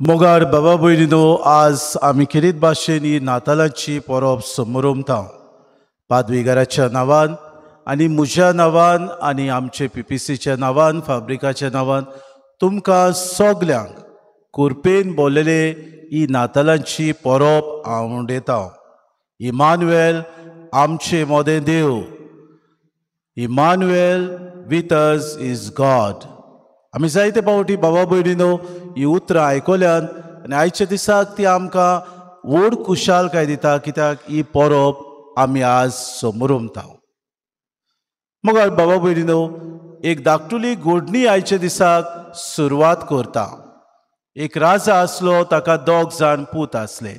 मोगार बाबा भयणीनो, आज आमी खेरीत भाशेन ही नातालांची परब समोरुमता पाद्वीगाराच्या नांवान आनी म्हज्या नांवान आनी आमचे PPCच्या नांवान फाब्रिकाच्या नांवान तुमकां सगल्यांक कुरपेन बोललेले ही नातालांची परब हांव उडयतां. इमानुएल आमचे मोदें देव, Emmanuel with us is God. आमी जायते फावटी बाबा भयणीनो ही उतरां आयकल्यान आनी आयच्या दिसाक ती आमकां व्हड खुशालकाय दिता, कित्याक ही परब आमी आज समोरुमता. मग बाबा भयणीनो, एक धाकटुली घोडणी आयच्या दिसाक सुरवात करता. एक राजा आसलो, ताका 2 जाण पूत आसले.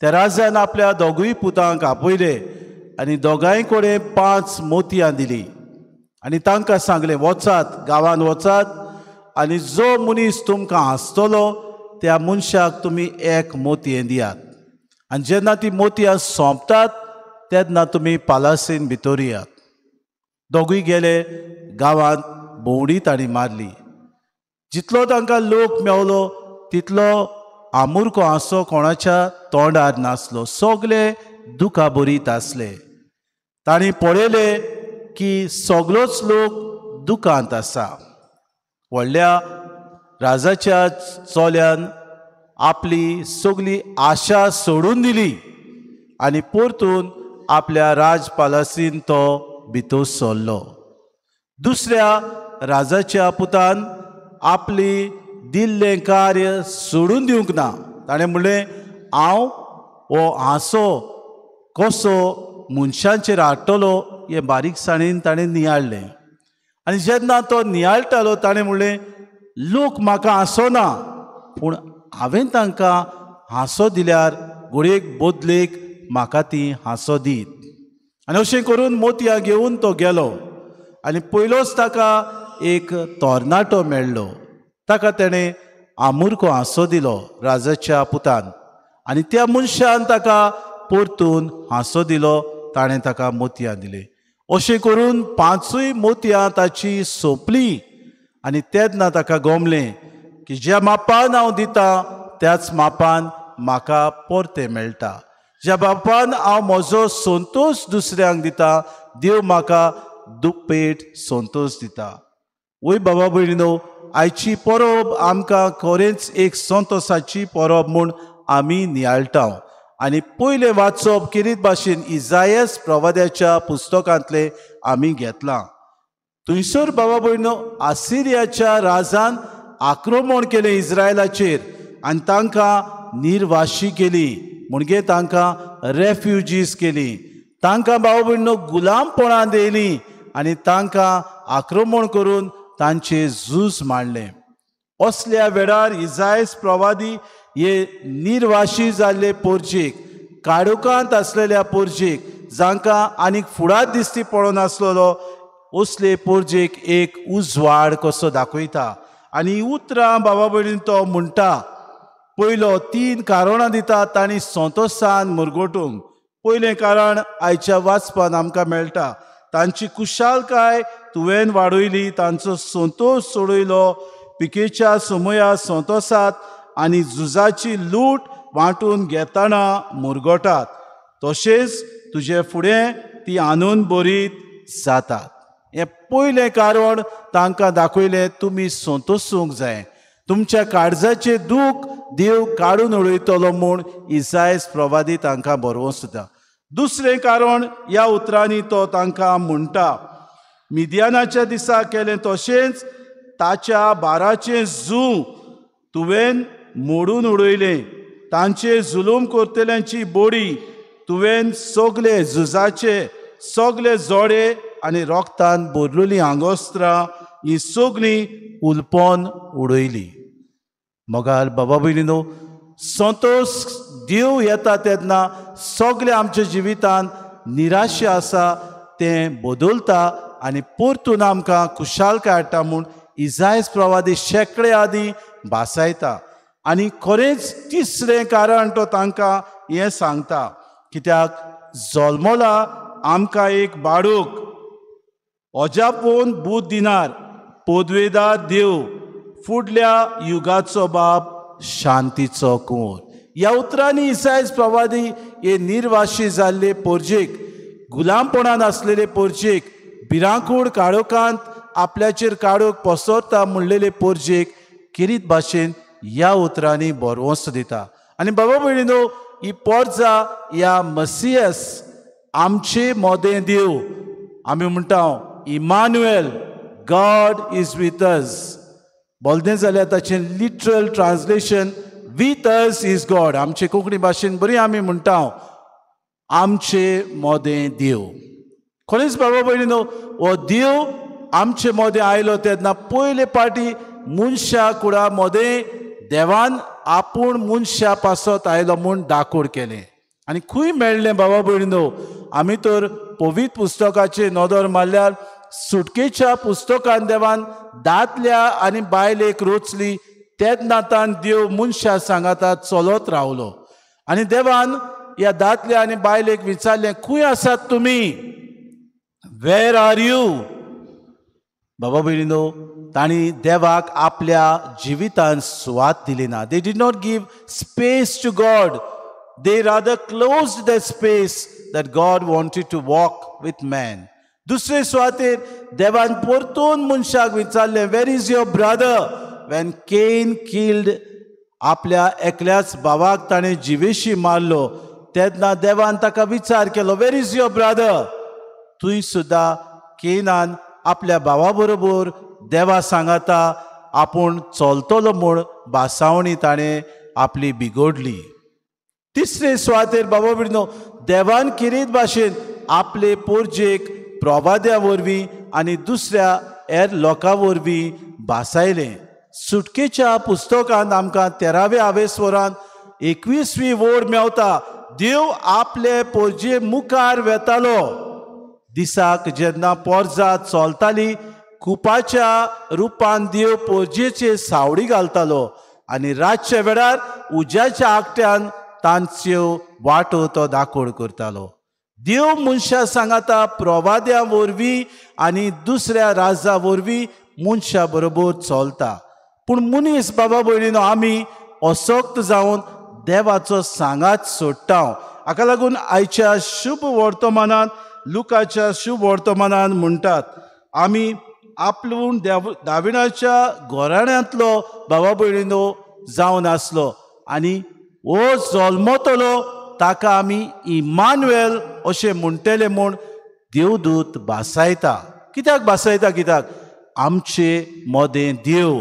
त्या राजान आपल्या दोगूय पुतांक आपयले आनी दोगांय कडेन 5 मोतयां दिलीं आनी तांकां सांगलें, वचात गांवांत वचात आनी जो मनीस तुमकां हांसतलो त्या मनशाक तुमी 1 मोतयें दियात. आनी जेन्ना ती मोतयां सोंपतात तेन्ना तुमी पालासीन भितर येयात. दोगूय गेले, गांवांत भोंवडी तांणी मारली. जितलो तांकां लोक मेवलो तितलो आमुर्को हांसो कोणाच्या तोंडार नासलो. सगळे दुखाबरीत आसले. तांणी पळयलें की सगळोच लोक दुखांत आसा. व्हडल्या राजाच्या चल्यान आपली सगळी आशा सोडून दिली आनी परतून आपल्या राजपालासीन तो भितर सरलो. दुसऱ्या राजाच्या पुतान आपली दिल्लें कार्य सोडून दिवंक ना. ताणें म्हणलें, हांव हो हांसो कसो मनशांचेर हाडटलो हें बारीकसाणेन ताणें नियाळलें. आनी जेन्ना तो नियाळटालो ताणें म्हणलें, लोक म्हाका हांसोना पूण हांवें तांकां हांसो दिल्यार घोडयेक बदलेक म्हाका ती हांसो दीत. आनी अशें करून मोतयां घेवन तो गेलो आनी पयलोच ताका एक तोरणाटो मेळ्ळो. ताका तेणें आमुर्को हांसो दिलो राजाच्या पुतान आनी त्या मनशान ताका परतून हांसो दिलो. ताणें ताका मोतयां दिलीं. अशें करून 5 मोतयां ताची सोंपलीं आनी तेन्ना ताका गमलें की ज्या मापान हांव दितां त्याच मापान म्हाका परतें मेळटा. ज्या मापान हांव म्हजो संतोश दुसऱ्यांक दितां, देव म्हाका दुप्पेट संतोश दिता. वय बाबा भयणीनो, आयची परब आमकां खरेंच एक संतोशाची परब म्हूण आमी नियाळटा. आनी पयलें वाचप किरीत भाशेन इसायास प्रवाद्याच्या पुस्तकांतलें आमी घेतलां. थंयसर बाबा भयणीनो, आसिरियाच्या राजान आक्रमण केलें इस्रायलाचेर आनी तांकां निर्वाशी केली, म्हणजे तांकां रेफ्युजीस केली. तांकां बाबा भयणीनो गुलामपणांत येयलीं आनी तांकां आक्रमण करून तांचें झूज मांडलें. असल्या वेळार इसायास प्रवादी हे निर्वाशी जाल्ले पोरचेक, काळोखांत आसलेल्या पोरचेक, जांकां आनीक फुडार दिश्टी पडनासलेलो, असले पोरचेक एक उजवाड कसो दाखयता. आनी उतरां बाबा भयणीन तो म्हणटा. पयलो 3 कारणां दिता तांणी संतोशान मुरगोटूंक. पयलें कारण आयच्या वाचपान आमकां मेळटा. तांची कुशालकाय तुवें वाडयली, तांचो संतोश सोडयलो, पिकेच्या समयार संतोशात आनी झुजाची लूट वांटून घेतना मुरगोटात. तशेंच तुजे फुडें ती आनून बरीत जातात. हें पयलें कारण तांकां दाखयलें. तुमी संतोशूंक जाय. तुमच्या काळजाचें दूख देव काडून उडयतलो म्हूण इसायास प्रवादी तांकां बरोवं सुद्दां. दुसरें कारण ह्या उतरांनी तो तांकां म्हणटा. मिद्यानाच्या दिसा केलें तशेंच ताच्या बाराचें झू तुवें मोडून उडयलें. तांचे जुलूम करतल्यांची बॉडी तुवें सगळे झुजाचे सगळे जोडे आनी रोगतान भरलेलीं आंगोस्त्रां ही सगळीं उलपोन उडयलीं. मोगाल बाबा भयणीनो, संतोश देव येता तेन्ना सगळे आमच्या जिवितांत निराशा आसा तें बदलता आनी परतून आमकां खुशालकाय हाडटा म्हूण इसायास प्रवादी शेकडे आदीं भासायता. आनी खरेंच तिसरें कारण तो तांकां हें सांगता, कित्याक जल्मला आमकां एक बाळूक, अजापोन बूद दिनार, पोदवेदार देव, फुडल्या युगाचो बाब शांतीचो कुंवर. ह्या उतरांनी इसायस प्रवादी हे निर्वाशी जाल्ले पोरजेक, गुलामपणान आसलेले पोरजेक, भिरांकूळ काळोखांत आपल्याचेर काळोख पसरता म्हणलेले पोरजेक किरीत भाशेन ह्या उतरांनी बरवंस दिता. आनी बाबा भयणीनो, ही पोरजां ह्या मसियस आमचे मोदें देव. आमी म्हणटा Emmanuel, God is with us. बोलदें जाल्यार ताचें literal translation with us is God. आमचे कोंकणी भाशेन बरी आमी म्हणटा आमचे मोदें देव. खरेंच बाबा भयणीनो, हो देव आमचे मोदें आयलो तेन्ना पयले पाटी मनशा कुडा मोदें देवान आपूण मनशा पासत आयलो म्हूण दाखोड केलें. आनी खंय मेळ्ळें बाबा भयणीनो? आमी तर पवित्र पुस्तकाचेर नदर मारल्यार सुटकेच्या पुस्तकान देवान दादल्या आनी बायलेक रोचली तेन्नातान देव मनशा सांगाता चलत रावलो. आनी देवान ह्या दादल्या आनी बायलेक विचारलें, खंय आसात तुमी? Where are you? बाबा भयणीनो, तांणी देवाक आपल्या जिवितान सुवात दिली ना. They did not give space to God. They rather closed the space that God wanted to walk with man. दुसरे सुवातेर देवान परतून मनशाक विचारले, where is your brother? When Cain killed, आपल्या एकल्याच भावाक ताणें जिवेशी मारलो तेन्ना देवान ताका विचार केलो, वेर इज युअर ब्रदर? तुय सुद्दां केनान आपल्या भावा बरोबर देवा सांगाता आपूण चलतलो म्हूण भासावणी ताणें आपली बिगोडली. तिसरे सुवातेर बाबा भयणीनो, देवान किरीत भाशेन आपले पोरजेक प्रवाद्या वरवीं आनी दुसऱ्या हेर लोकां वरवीं भासायलें. सुटकेच्या पुस्तकांत आमकां 13व्या आवेस्वरान 21वी वोड मेवता, देव आपले पोरजे मुखार वेतालो. दिसाक जेन्ना पोरजां चलतालीं, कुपाच्या रुपान देव पोरजेचेर सावडी घालतालो आनी रातच्या वेळार उज्याच्या आगट्यान तांच्यो वाटो तो दाखोड करतालो. देव मनशा सांगाता प्रवाद्या वरवीं आनी दुसऱ्या राजा वरवीं मनशा बरोबर चलता. पूण मनीस बाबा भयणीनो, आमी असक्त जावन देवाचो सांगात सोडटा. हाका लागून आयच्या शुभ वर्तमानांत, लुकाच्या शुभ वर्तमानांत म्हणटात, आमी आपूण दाविदाच्या घराण्यांतलो बाबा भयणीनो जावन आसलो आनी हो जल्मतलो ताका आमी इमानुएल अशें म्हणटले म्हूण देवदूत भासायता. कित्याक भासायता? कित्याक आमचे मोदें देव,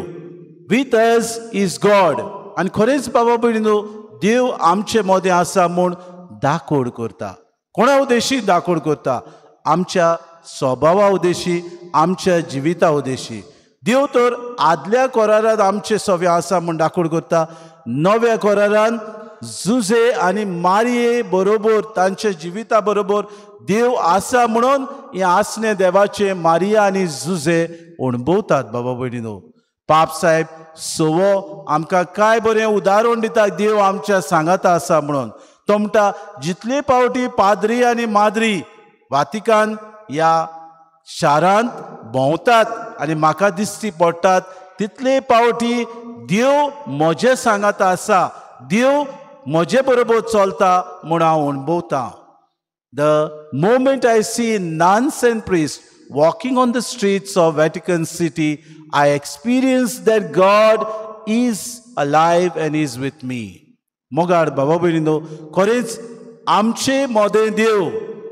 विथ अस इज गॉड. आनी खरेंच बाबा भयणीनो, देव आमचे मोदें आसा म्हूण दाखोड करता. कोणा उद्देशी दाखोड करता? आमच्या स्वभावा उद्देशी, आमच्या जिविता उद्देशी. देव तर आदल्या कोरारांत आमचे सव्या आसा म्हूण दाखोड करता. नव्या कोरारांत जुजे आनी मारये बरोबर, तांच्या जिविता बरोबर देव आसा म्हणून हे आसने देवाचे मारिया आनी जुजे अणभवतात. बाबा भयणीनो, पाप साहेब सवो आमकां काय बरें उदाहरण दिता देव आमच्या सांगाता आसा म्हणून. तो म्हणटा, जितले पावटी पाद्री आनी माद्री वातिकान ह्या शारांत भोंवतात आनी म्हाका दिश्टी पडटात, तितले पावटी देव म्हजे सांगाता आसा, देव म्हजे बरोबर चलता म्हूण हांव अणभवतां. The moment I see nuns and priests walking on the streets of Vatican City, I experience that God is alive and is with me. मोगाड बाबा भयणीनो, खरेंच आमचे मोदें देव,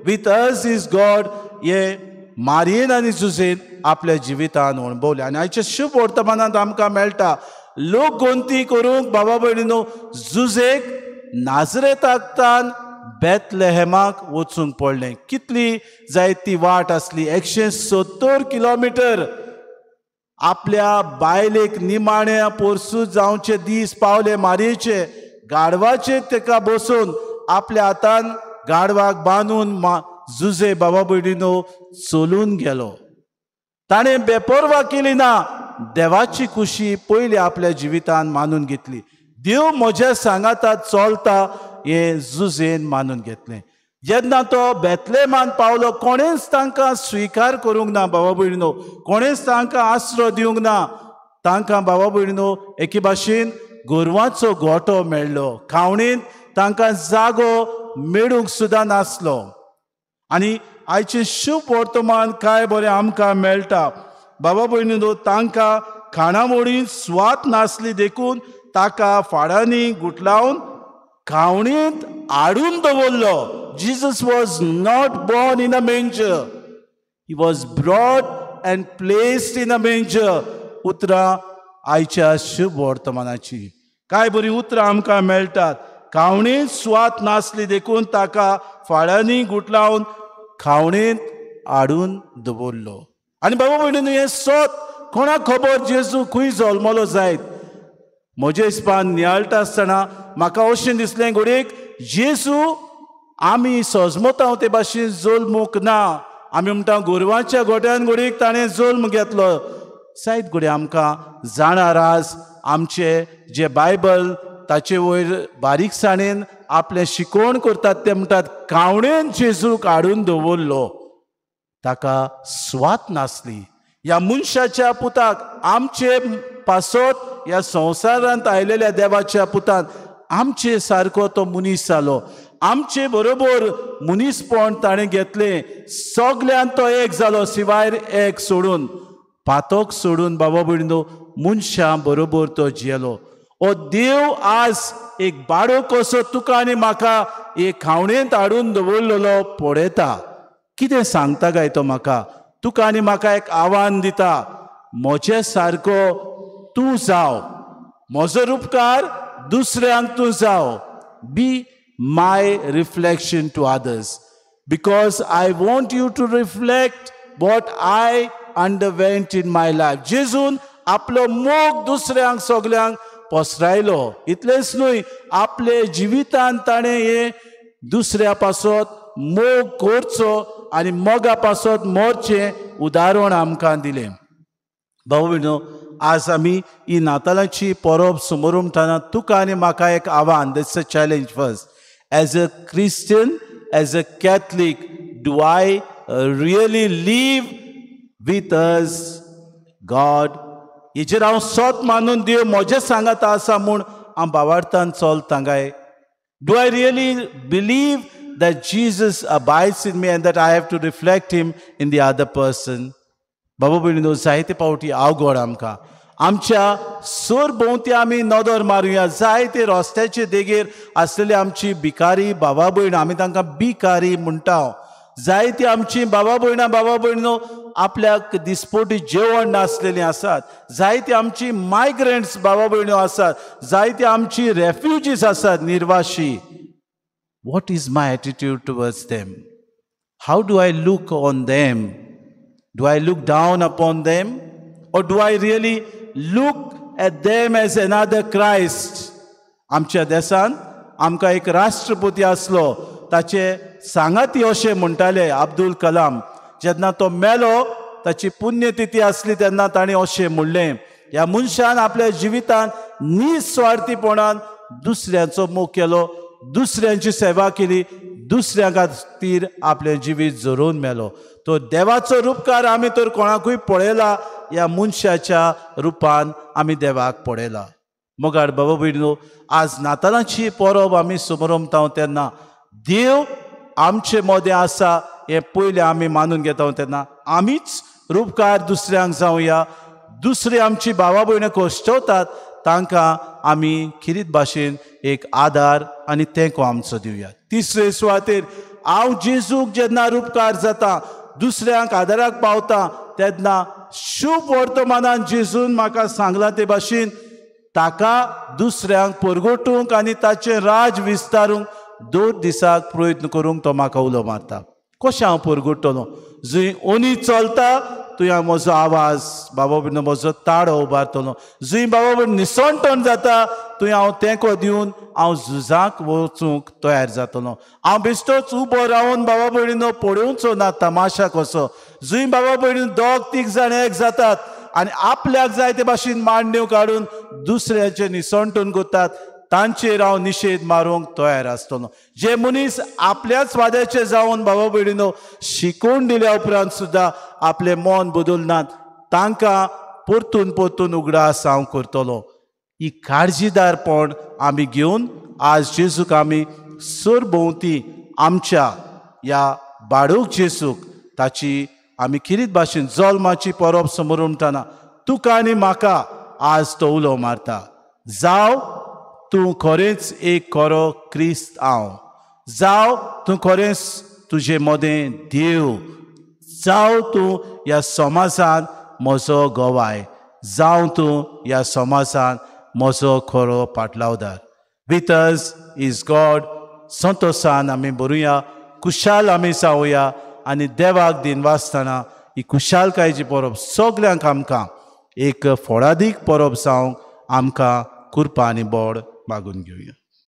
with us is God, हे मारयेन आनी जुजेन आपल्या जिवितान अणभवले. आनी आयच्या शुभ वर्तमानांत आमकां मेळटा, लोक गोंती करूंक बाबा भयणीनो जुजेक नाजरेताकतान बेथलेहेमाक वचूंक पडलें. कितली जायती वाट आसली, 170 किलोमिटर. आपल्या बायलेक निमाण्या पोरसूं जावचे दीस पावले मारयेचे. गाडवाचेर तेका बसून आपल्या हातान गाडवाक बांदून जुजे बाबा भयणीनो चलून गेलो. ताणें बेपरवा केली ना, देवाची खुशी पयली आपल्या जिवितान मानून घेतली. देव म्हज्या सांगाता चलता हे जुजेन मानून घेतलें. जेन्ना तो बेथलेहेमान पावलो, कोणेंच तांकां स्विकार करूंक ना बाबा भयणीनो, कोणेंच तांकां आसरो दिवंक ना. तांकां बाबा भयणीनो एके भाशेन गोरवांचो गोठो मेळ्ळो, खावणेंत तांकां जागो मेळूंक सुद्दां नासलो. आनी आयचें शुभ वर्तमान काय बरें आमकां मेळटा. बाबा भयणीनो, तांकां खाणा मोडीं स्वात नासली देखून ताका फाडांनी गुटलावन खावणेंत हाडून दवरलो. Jesus was not born in a manger. He was brought and placed in a manger. उतरां आयच्या शुभ वर्तमानाची. काय बरी उतरां आमकां मेळटात. खावणेंत स्वात नासली देखून ताका फाडांनी गुटलावन खावणेंत हाडून दवरलो. आनी बाबा भयणीनो, हें सोत कोणाक खबर जेजू खंय जल्मलो जायत. म्हज्या हिसपान नियाळटा आसतना म्हाका अशें दिसलें घडयेक जेजू आमी सजमतांव ते भाशेन जल्मूंक ना. आमी म्हणटा गोरवांच्या गोठ्यान घडयेक ताणें जल्म घेतलो. जायत घडये आमकां जाणार आज आमचे जे बायबल ताचे वयर बारीकसाणेन आपलें शिकोवण करतात ते म्हणटात खावणेंत जेजूक हाडून दवरलो. ताका स्वात नासली. ह्या मनशाच्या पुताक आमचे पासत ह्या संवसारांत आयलेल्या देवाच्या पुतान आमचे सारको तो मनीस जालो. आमचे बरोबर मनीसपण ताणें घेतलें. सगळ्यान तो एक जालो शिवाय एक सोडून, पातोक सोडून बाबा भयणीनो मनशां बरोबर तो जियेलो. ओ देव आज एक बाडो कसो तुका आनी म्हाका एक खावणेंत हाडून दवरलेलो पळयता. कितें सांगता काय तो म्हाका? तुका आनी म्हाका एक आव्हान दिता. म्हजे सारको तूं जाव. म्हजो उपकार दुसऱ्यांक तूं जाव. Be my reflection to others, because I want you to reflect what I underwent in my life. जेजून आपलो मोग दुसऱ्यांक सगल्यांक पसरायलो. इतलेंच न्हय, आपले जिवितांत ताणें हे दुसऱ्या पासत मोग करचो आनी मोगा पासत मरचें उदाहरण आमकां दिलें. भाऊ भयणो, आज आमी ही नातालांची परब समोर म्हणटाना तुका आनी म्हाका एक आव्हान. That's a challenge first. As a Christian, as a Catholic, do I really live with us God? हेचेर हांव सोत मानून देव म्हजे सांगात आसा म्हूण हांव भावार्थान चलतां काय? Do I really believe that Jesus abides in me and that I have to reflect him in the other person? बाबा भयणीनो, जायते पावटी अवघड आमकां. आमच्या सर भोंवती आमी नदर मारुया. जायते रस्त्याचे देगेर आसलेली आमची भिकारी बाबा भयण, आमी तांकां भिकारी म्हणटा. जायती आमची बाबा भयणीनो आपल्याक दिसपोटी जेवण नासलेलीं आसात. जायती आमची मायग्रंट्स बाबा भयण्यो आसात. जायती आमची रेफ्युजीज आसात, निर्वाशी. What is my attitude towards them? How do I look on them? Do I look down upon them? Or do I really look at them as another Christ? आमच्या देशान आमकां एक राष्ट्रपती आसलो. ताचे सांगाती अशें म्हणटाले, अब्दुल कलाम. जेन्ना तो मेलो, ताची पुण्यतिथी आसली तेन्ना ताणें अशें म्हणलें, ह्या मनशान आपल्या जिवितान निस्वार्थीपणान दुसऱ्यांचो मोग केलो, दुसऱ्यांची सेवा केली, दुसऱ्यां खातीर आपलें जिवीत जोडून मेलो. तो देवाचो उपकार आमी तर कोणाकूय पळयला, ह्या मनशाच्या रुपान आमी देवाक पळयला. मोगाड बाबा भयणीनो, आज नातालांची परब आमी समोर म्हणटा तेन्ना देव आमचे मदें आसा हें पयलें आमी मानून घेता तेन्ना आमीच उपकार दुसऱ्यांक जावया. दुसरे आमची भावा भयणी कश्टवतात तांकां आमी खिरीत भाशेन एक आदार आनी तेंको आमचो दिवया. तिसरे सुवातेर हांव जेजूक जेन्ना उपकार जाता, दुसऱ्यांक आदाराक पावता तेन्ना शुभ वर्तमानान जेजून म्हाका सांगलां ते भाशेन ताका दुसऱ्यांक परगटूंक आनी ताचें राज विस्तारूंक 2 दिसाक प्रयत्न करूंक तो म्हाका उलो मारता. कशें हांव परगटतलों? जंय ओनी चलता थंय हांव म्हजो आवाज बाबा भयण म्हजो ताळो उबारतलो. जंय बाबा भयण निसंटण जाता थंय हांव तेंको दिवन हांव झुजाक वचूंक तयार जातलों. हांव बेश्टोच उबो रावन बाबा भयणीनो पळोवचो ना तमाशा कसो. जंय बाबा भयणी 2-3 जाण एक जातात आनी आपल्याक जाय ते भाशेन मांडण्यो काडून दुसऱ्याचे निसंटण करतात, तांचेर हांव निशेध मारूंक तयार आसतलों. जे मनीस आपल्याच वाद्याचे जावन बाबा भयणीनो शिकोवन दिल्या उपरांत सुद्दां आपलें मन बदलनात, तांकां परतून परतून उगडास हांव करतलों. ही काळजीदारपण आमी घेवन आज जेजूक आमी सरभोंवती आमच्या ह्या बाळूक जेजूक ताची आमी किरीत भाशेन जल्माची परब समोर उमटना तुका आनी म्हाका आज तो उलो मारता जाव तूं खरेंच एक खरो क्रिस्त हांव जाव तूं खरेंच तुजें मोदें देव जाव तूं ह्या समाजान म्हजो गोवाय जावं तूं ह्या समाजान म्हजो खरो पाटलावदार विथ अस इज गॉड संतोशान आमी बरुया खुशाल आमी जावया आनी देवाक दिन वाचतना ही खुशालकायेची परब सगल्यांक आमकां एक फळादीक परब जावंक आमकां कृपा आनी बोड मागून घेवया.